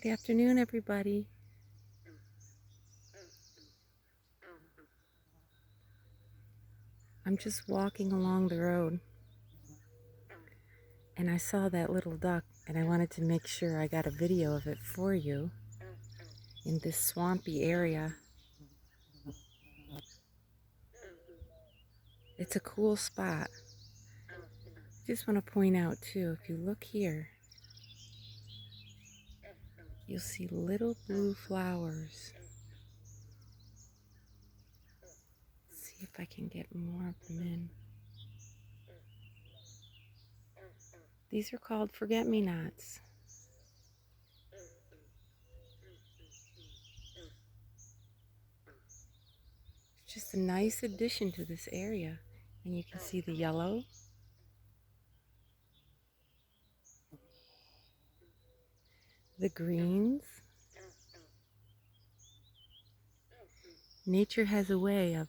Good afternoon, everybody. I'm just walking along the road and I saw that little duck and I wanted to make sure I got a video of it for you in this swampy area. It's a cool spot. Just want to point out too, if you look here, you'll see little blue flowers. Let's see if I can get more of them in. These are called forget-me-nots. It's just a nice addition to this area. And you can see the yellow, the greens. Nature has a way of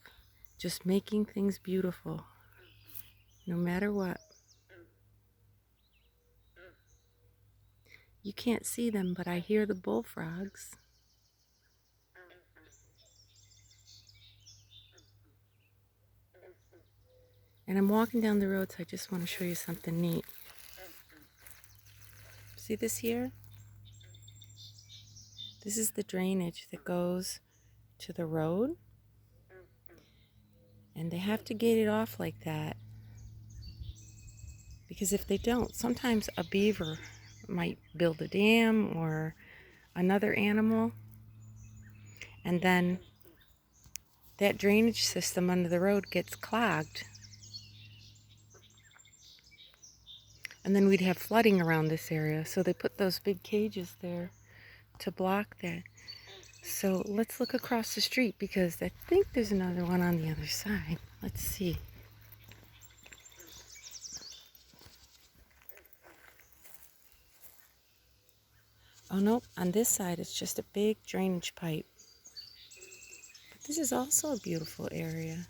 just making things beautiful, no matter what. You can't see them, but I hear the bullfrogs. And I'm walking down the road, so I just want to show you something neat. See this here? This is the drainage that goes to the road. And they have to gate it off like that, because if they don't, sometimes a beaver might build a dam or another animal, and then that drainage system under the road gets clogged. And then we'd have flooding around this area, so they put those big cages there to block that. So let's look across the street, because I think there's another one on the other side. Let's see. Oh nope, on this side it's just a big drainage pipe. But this is also a beautiful area.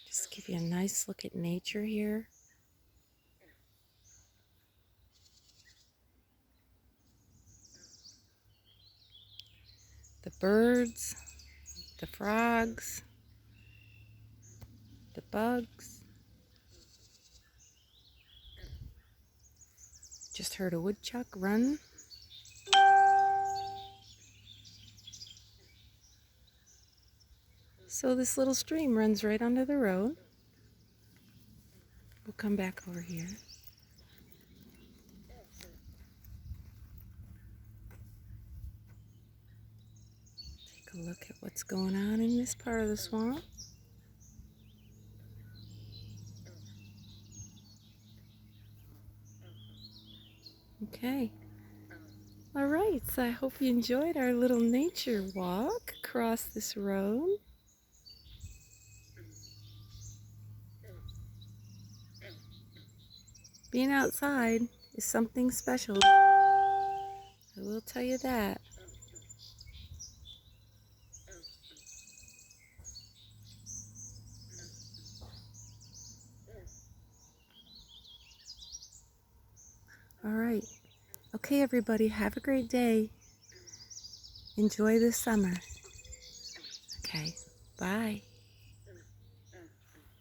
Just give you a nice look at nature here. The birds, the frogs, the bugs. Just heard a woodchuck run. So this little stream runs right under the road. We'll come back over here. Take a look at what's going on in this part of the swamp. Okay. All right, so I hope you enjoyed our little nature walk across this road. Being outside is something special. I will tell you that. All right. Okay, everybody, have a great day. Enjoy the summer. Okay, bye.